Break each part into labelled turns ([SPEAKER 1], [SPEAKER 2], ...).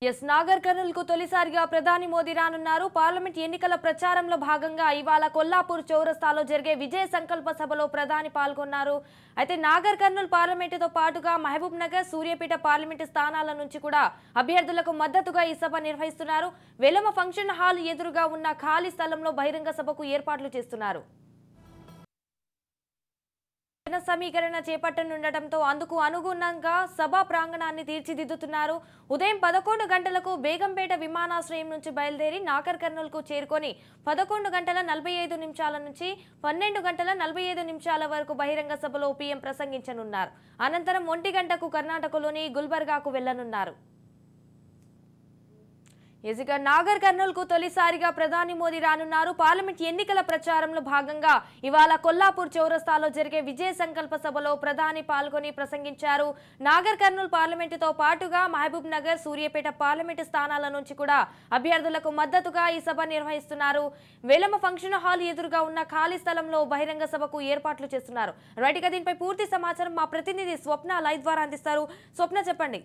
[SPEAKER 1] నాగర్ కర్నూల్ కు తొలిసారిగా ప్రధాని మోదీ రానున్నారు. పార్లమెంట్ ఎన్నికల ప్రచారంలో భాగంగా ఇవాళ కొల్లాపూర్ చౌరస్తాలో జరిగే విజయ సంకల్ప సభలో ప్రధాని పాల్గొన్నారు. అయితే నాగర్ కర్నూల్ పార్లమెంటుతో పాటుగా మహబూబ్ నగర్, సూర్యాపేట పార్లమెంటు స్థానాల నుంచి కూడా అభ్యర్థులకు మద్దతుగా ఈ సభ నిర్వహిస్తున్నారు. వెలమ ఫంక్షన్ హాల్ ఎదురుగా ఉన్న ఖాళీ స్థలంలో బహిరంగ సభకు ఏర్పాట్లు చేస్తున్నారు. సమీకరణ చేపట్టనుండటంతో అందుకు అనుగుణంగా సభా ప్రాంగణాన్ని తీర్చిదిద్దుతున్నారు. ఉదయం 11 గంటలకు బేగంపేట విమానాశ్రయం నుంచి బయలుదేరి నాగర్ కర్నూల్ కు చేరుకొని 11 గంటల 45 నిమిషాల నుంచి 12 గంటల 45 నిమిషాల వరకు బహిరంగ సభలో పీఎం ప్రసంగించనున్నారు. అనంతరం 1 గంటకు కర్ణాటకలోని గుల్బర్గాకు వెళ్లనున్నారు. నాగర్ కర్నూల్ కు తొలిసారిగా ప్రధాని మోదీ రానున్నారు. పార్లమెంట్ ఎన్నికల ప్రచారంలో భాగంగా ఇవాళ కొల్లాపూర్ చౌరస్తాలో జరిగే విజయ సంకల్ప సభలో ప్రధాని పాల్గొని ప్రసంగించారు. నాగర్ కర్నూల్ పార్లమెంటుతో పాటుగా మహబూబ్ నగర్, సూర్యాపేట పార్లమెంటు స్థానాల నుంచి కూడా అభ్యర్థులకు మద్దతుగా ఈ సభ నిర్వహిస్తున్నారు. వెలమ ఫంక్షన్ హాల్ ఎదురుగా ఉన్న ఖాళీ స్థలంలో బహిరంగ సభకు ఏర్పాట్లు చేస్తున్నారు. రైట్ గా దీనిపై పూర్తి సమాచారం మా ప్రతినిధి స్వప్న లైవ్ ద్వారా అందిస్తారు. స్వప్న, చెప్పండి.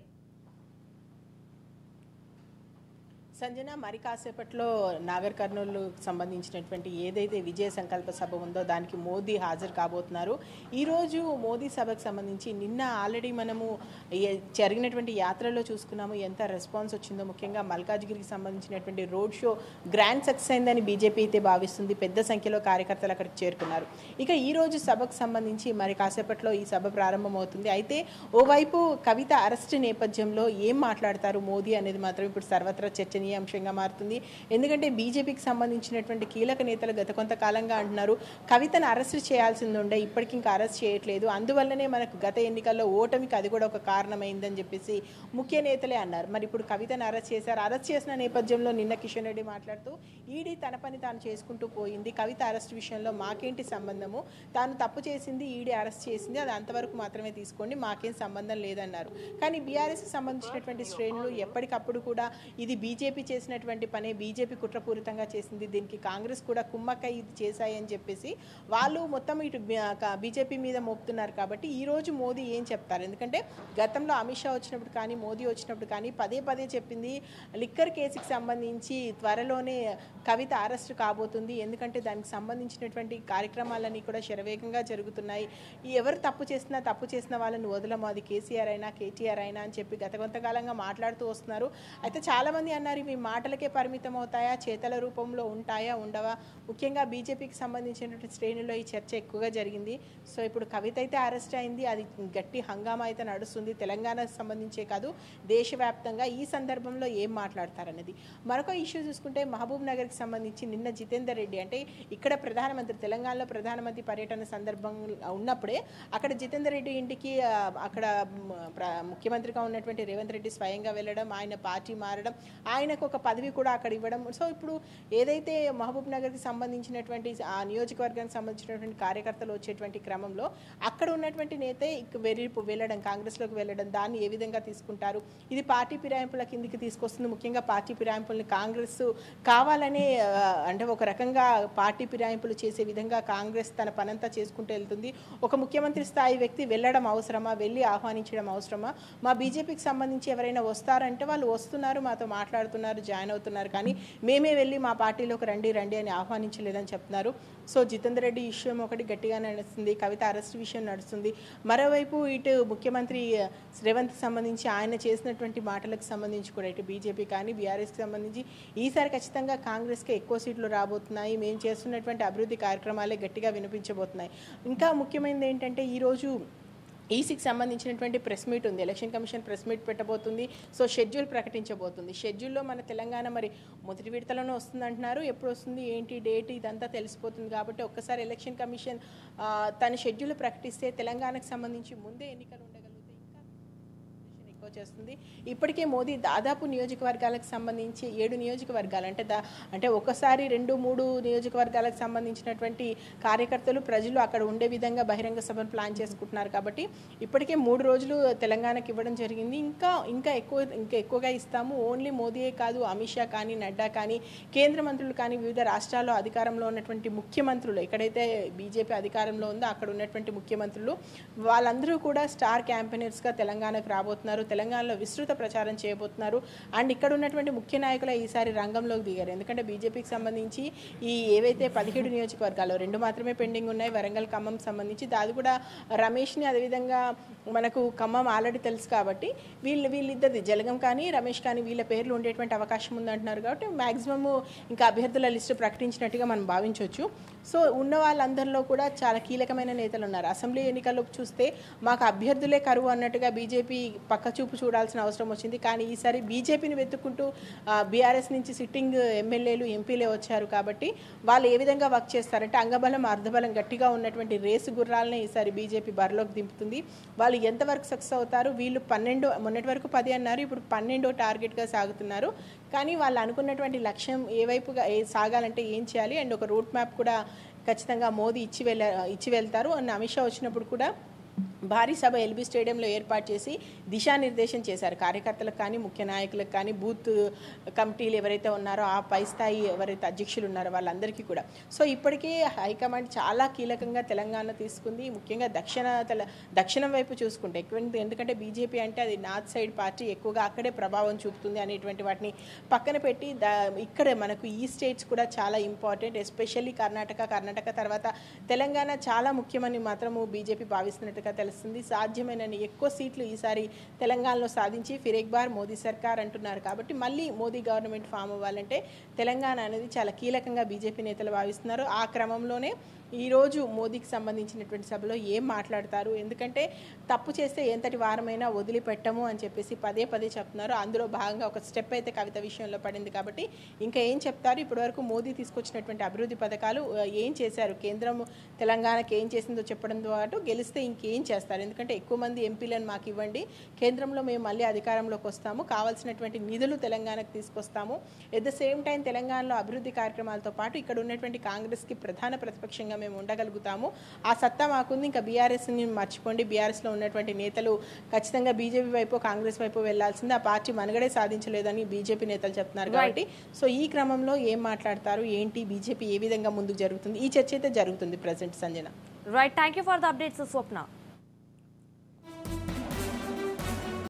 [SPEAKER 2] సంజన, మరి కాసేపట్లో నాగర్ కర్నూలు సంబంధించినటువంటి ఏదైతే విజయ సంకల్ప సభ ఉందో దానికి మోదీ హాజరు కాబోతున్నారు. ఈరోజు మోదీ సభకు సంబంధించి నిన్న ఆల్రెడీ మనము జరిగినటువంటి యాత్రలో చూసుకున్నాము ఎంత రెస్పాన్స్ వచ్చిందో. ముఖ్యంగా మల్కాజ్గిరికి సంబంధించినటువంటి రోడ్ షో గ్రాండ్ సక్సెస్ అయిందని బీజేపీ అయితే భావిస్తుంది. పెద్ద సంఖ్యలో కార్యకర్తలు అక్కడికి చేరుకున్నారు. ఇక ఈరోజు సభకు సంబంధించి మరి కాసేపట్లో ఈ సభ ప్రారంభమవుతుంది. అయితే ఓవైపు కవిత అరెస్ట్ నేపథ్యంలో ఏం మాట్లాడతారు మోదీ అనేది మాత్రం ఇప్పుడు సర్వత్రా చర్చనీయాంశంగా మారుతుంది. ఎందుకంటే బీజేపీకి సంబంధించినటువంటి కీలక నేతలు గత కొంతకాలంగా అంటున్నారు కవితను అరెస్ట్ చేయాల్సింది ఉండే, ఇప్పటికి ఇంకా అరెస్ట్ చేయట్లేదు, అందువల్లనే మనకు గత ఎన్నికల్లో ఓటమికి అది కూడా ఒక కారణమైందని చెప్పేసి ముఖ్య నేతలే అన్నారు. మరి ఇప్పుడు కవితను అరెస్ట్ చేశారు. అరెస్ట్ చేసిన నేపథ్యంలో నిన్న కిషన్ రెడ్డి మాట్లాడుతూ ఈడీ తన పని తాను చేసుకుంటూ పోయింది, కవిత అరెస్ట్ విషయంలో మాకేంటి సంబంధము, తాను తప్పు చేసింది, ఈడీ అరెస్ట్ చేసింది, అది అంతవరకు మాత్రమే తీసుకోండి, మాకేం సంబంధం లేదన్నారు. కానీ బీఆర్ఎస్కి సంబంధించినటువంటి శ్రేణులు ఎప్పటికప్పుడు కూడా ఇది బీజేపీ చేసినటువంటి పనే, బీజేపీ కుట్రపూరితంగా చేసింది, దీనికి కాంగ్రెస్ కూడా కుమ్మక్క ఇది చేశాయని చెప్పేసి వాళ్ళు మొత్తం ఇటు బీజేపీ మీద మోపుతున్నారు. కాబట్టి ఈరోజు మోదీ ఏం చెప్తారు? ఎందుకంటే గతంలో అమిత్ షా వచ్చినప్పుడు కానీ మోదీ వచ్చినప్పుడు కానీ పదే పదే చెప్పింది లిక్కర్ కేసుకి సంబంధించి త్వరలోనే కవిత అరెస్ట్ కాబోతుంది, ఎందుకంటే దానికి సంబంధించినటువంటి కార్యక్రమాలన్నీ కూడా శరవేగంగా జరుగుతున్నాయి, ఎవరు తప్పు చేసిన వాళ్ళని వదలము, అది కేసీఆర్ అయినా కేటీఆర్ అయినా అని చెప్పి గత కొంతకాలంగా మాట్లాడుతూ వస్తున్నారు. అయితే చాలామంది అన్నారు ఇవి మాటలకే పరిమితం అవుతాయా, చేతల రూపంలో ఉంటాయా, ఉండవా? ముఖ్యంగా బీజేపీకి సంబంధించినటువంటి శ్రేణుల్లో ఈ చర్చ ఎక్కువగా జరిగింది. సో ఇప్పుడు కవిత అయితే అరెస్ట్ అయింది, అది గట్టి హంగామా అయితే నడుస్తుంది, తెలంగాణకు సంబంధించే కాదు దేశవ్యాప్తంగా. ఈ సందర్భంలో ఏం మాట్లాడతారన్నది మరొక ఇష్యూ చూసుకుంటే మహబూబ్ నగర్కి సంబంధించి నిన్న జితేందర్ రెడ్డి, అంటే ఇక్కడ ప్రధానమంత్రి తెలంగాణలో ప్రధానమంత్రి పర్యటన సందర్భం ఉన్నప్పుడే అక్కడ జితేందర్ రెడ్డి ఇంటికి అక్కడ ముఖ్యమంత్రిగా ఉన్నటువంటి రేవంత్ రెడ్డి స్వయంగా వెళ్ళడం, ఆయన పార్టీ మారడం, ఆయనకు ఒక పదవి కూడా అక్కడ ఇవ్వడం. సో ఇప్పుడు ఏదైతే మహబూబ్ నగర్కి సంబంధించినటువంటి ఆ నియోజకవర్గానికి సంబంధించినటువంటి కార్యకర్తలు వచ్చేటువంటి క్రమంలో అక్కడ ఉన్నటువంటి నేతే వెళ్ళడం, కాంగ్రెస్లోకి వెళ్ళడం, దాన్ని ఏ విధంగా తీసుకుంటారు? ఇది పార్టీ ఫిరాయింపుల కిందికి తీసుకొస్తుంది. ముఖ్యంగా పార్టీ ఫిరాయింపుల్ని కాంగ్రెస్ కావాలనే, అంటే ఒక రకంగా పార్టీ ఫిరాయింపులు చేసే విధంగా కాంగ్రెస్ తన పనంతా చేసుకుంటూ వెళ్తుంది. ఒక ముఖ్యమంత్రి స్థాయి వ్యక్తి వెళ్ళడం అవసరమా, వెళ్ళి ఆహ్వానించడం అవసరమా? మా బీజేపీకి సంబంధించి ఎవరైనా వస్తారంటే వాళ్ళు వస్తున్నారు, మాతో మాట్లాడుతున్నారు, జాయిన్ అవుతున్నారు, కానీ మేమే వెళ్ళి మా పార్టీలోకి రండి అని ఆహ్వానించలేదని చెప్తున్నారు. సో జితేందర్ రెడ్డి ఇష్యూ ఒకటి గట్టిగా నడుస్తుంది, కవిత అరెస్ట్ విషయం నడుస్తుంది. మరోవైపు ఇటు ముఖ్యమంత్రి రేవంత్కి సంబంధించి ఆయన చేసినటువంటి మాటలకు సంబంధించి కూడా ఇటు బీజేపీ కానీ బీఆర్ఎస్కి సంబంధించి ఈసారి ఖచ్చితంగా కాంగ్రెస్కి ఎక్కువ సీట్లు రాబోతున్నాయి, మేము చేస్తున్నటువంటి అభివృద్ధి కార్యక్రమాలే గట్టిగా వినిపించబోతున్నాయి. ఇంకా ముఖ్యమైనది ఏంటంటే ఈరోజు ఈసీకి సంబంధించినటువంటి ప్రెస్ మీట్ ఉంది, ఎలక్షన్ కమిషన్ ప్రెస్ మీట్ పెట్టబోతుంది. సో షెడ్యూల్ ప్రకటించబోతుంది. షెడ్యూల్లో మన తెలంగాణ మరి మొదటి విడతలోనే వస్తుంది అంటున్నారు, ఎప్పుడు వస్తుంది ఏంటి డేట్ ఇదంతా తెలిసిపోతుంది. కాబట్టి ఒక్కసారి ఎలక్షన్ కమిషన్ తన షెడ్యూల్ ప్రకటిస్తే తెలంగాణకు సంబంధించి ముందే ఎన్నికలు ఉండగలుగుతాయి, ఎక్కువ చేస్తుంది. ఇప్పటికే మోదీ దాదాపు నియోజకవర్గాలకు సంబంధించి 7 నియోజకవర్గాలు, అంటే ఒకసారి 2-3 నియోజకవర్గాలకు సంబంధించినటువంటి కార్యకర్తలు ప్రజలు అక్కడ ఉండే విధంగా బహిరంగ సభను ప్లాన్ చేసుకుంటున్నారు. కాబట్టి ఇప్పటికే 3 రోజులు తెలంగాణకి ఇవ్వడం జరిగింది. ఇంకా ఎక్కువగా ఇస్తాము. ఓన్లీ మోదీయే కాదు, అమిత్ షా కానీ, నడ్డా కానీ, కేంద్ర మంత్రులు కానీ, వివిధ రాష్ట్రాల్లో అధికారంలో ఉన్నటువంటి ముఖ్యమంత్రులు, ఎక్కడైతే బీజేపీ అధికారంలో ఉందో అక్కడ ఉన్నటువంటి ముఖ్యమంత్రులు వాళ్ళందరూ కూడా స్టార్ క్యాంపెయినర్స్గా తెలంగాణకు రాబోతున్నారు. తెలంగాణ తెలంగాణలో విస్తృత ప్రచారం చేయబోతున్నారు. అండ్ ఇక్కడ ఉన్నటువంటి ముఖ్య నాయకులు ఈసారి రంగంలోకి దిగారు. ఎందుకంటే బీజేపీకి సంబంధించి ఈ ఏవైతే 17 నియోజకవర్గాల్లో 2 మాత్రమే పెండింగ్ ఉన్నాయి, వరంగల్ ఖమ్మం సంబంధించి. అది కూడా రమేష్ని, అదేవిధంగా మనకు ఖమ్మం ఆల్రెడీ తెలుసు కాబట్టి వీళ్ళిద్దరిది జలగం కానీ రమేష్ కానీ వీళ్ళ పేర్లు ఉండేటువంటి అవకాశం ఉందంటున్నారు. కాబట్టి మ్యాక్సిమము ఇంకా అభ్యర్థుల లిస్టు ప్రకటించినట్టుగా మనం భావించవచ్చు. సో ఉన్న వాళ్ళందరిలో కూడా చాలా కీలకమైన నేతలు ఉన్నారు. అసెంబ్లీ ఎన్నికల్లో చూస్తే మాకు అభ్యర్థులే కరువు అన్నట్టుగా బీజేపీ పక్క చూపు చూడాల్సిన అవసరం వచ్చింది. కానీ ఈసారి బీజేపీని వెతుక్కుంటూ బీఆర్ఎస్ నుంచి సిట్టింగ్ ఎమ్మెల్యేలు ఎంపీలే వచ్చారు. కాబట్టి వాళ్ళు ఏ విధంగా వర్క్ చేస్తారంటే అంగబలం అర్ధబలం గట్టిగా ఉన్నటువంటి రేసు గుర్రాలనే ఈసారి బీజేపీ బరిలోకి దింపుతుంది. వాళ్ళు ఎంతవరకు సక్సెస్ అవుతారు? వీళ్ళు 12, మొన్నటి వరకు 10 అన్నారు, ఇప్పుడు 12 టార్గెట్గా సాగుతున్నారు. కానీ వాళ్ళు అనుకున్నటువంటి లక్ష్యం ఏ వైపుగా సాగాలంటే ఏం చేయాలి అండ్ ఒక రూట్ మ్యాప్ కూడా ఖచ్చితంగా మోదీ ఇచ్చి వెళ్తారు అన్న అమిత్ షా వచ్చినప్పుడు కూడా భారీ సభ ఎల్బీ స్టేడియంలో ఏర్పాటు చేసి దిశానిర్దేశం చేశారు. కార్యకర్తలకు కానీ ముఖ్య నాయకులకు కానీ బూత్ కమిటీలు ఎవరైతే ఉన్నారో ఆ పై స్థాయి ఎవరైతే అధ్యక్షులు ఉన్నారో వాళ్ళందరికీ కూడా. సో ఇప్పటికే హైకమాండ్ చాలా కీలకంగా తెలంగాణ తీసుకుంది. ముఖ్యంగా దక్షిణం వైపు చూసుకుంటే ఎక్కువ, ఎందుకంటే బీజేపీ అంటే అది నార్త్ సైడ్ పార్టీ, ఎక్కువగా అక్కడే ప్రభావం చూపుతుంది అనేటువంటి వాటిని పక్కన పెట్టి ఇక్కడ మనకు ఈ స్టేట్స్ కూడా చాలా ఇంపార్టెంట్. ఎస్పెషల్లీ కర్ణాటక తర్వాత తెలంగాణ చాలా ముఖ్యమని మాత్రము బీజేపీ భావిస్తున్నట్టుగా తెలుస్తుంది. సాధ్యమైనన్ని ఎక్కువ సీట్లు ఈసారి తెలంగాణలో సాధించి ఫిర్ ఎక్ బార్ మోదీ సర్కార్ అంటున్నారు. కాబట్టి మళ్ళీ మోదీ గవర్నమెంట్ ఫామ్ అవ్వాలంటే తెలంగాణ అనేది చాలా కీలకంగా బీజేపీ నేతలు భావిస్తున్నారు. ఆ క్రమంలోనే ఈరోజు మోదీకి సంబంధించినటువంటి సభలో ఏం మాట్లాడతారు, ఎందుకంటే తప్పు చేస్తే ఎంతటి వారమైనా వదిలిపెట్టము అని చెప్పేసి పదే చెప్తున్నారు. అందులో భాగంగా ఒక స్టెప్ అయితే కవిత విషయంలో పడింది. కాబట్టి ఇంకా ఏం చెప్తారు? ఇప్పటివరకు మోదీ తీసుకొచ్చినటువంటి అభివృద్ధి పథకాలు ఏం చేశారు, కేంద్రం తెలంగాణకి ఏం చేసిందో చెప్పడంతో పాటు గెలిస్తే ఇంకేం చేస్తారు, ఎందుకంటే ఎక్కువ మంది ఎంపీలను మాకు ఇవ్వండి, కేంద్రంలో మేము మళ్ళీ అధికారంలోకి వస్తాము, కావాల్సినటువంటి నిధులు తెలంగాణకు తీసుకొస్తాము, ఎట్ ద సేమ్ టైం తెలంగాణలో అభివృద్ధి కార్యక్రమాలతో పాటు ఇక్కడ ఉన్నటువంటి కాంగ్రెస్కి ప్రధాన ప్రతిపక్షంగా మేము ఉండగలుగుతాము, ఆ సత్తా మాకుంది, ఇంకా బీఆర్ఎస్ని మర్చిపోండి, బీఆర్ఎస్లో ఉన్నటువంటి నేతలు ఖచ్చితంగా బీజేపీ వైపు కాంగ్రెస్ వైపు వెళ్లాల్సింది, ఆ పార్టీ మనుగడే సాధించలేదని బీజేపీ నేతలు చెప్తున్నారు. కాబట్టి సో ఈ క్రమంలో ఏం మాట్లాడతారు, ఏంటి, బీజేపీ ఏ విధంగా ముందుకు జరుగుతుంది, ఈ చర్చ అయితే జరుగుతుంది present. Sanjana,
[SPEAKER 1] right, thank you for the updates Swapna.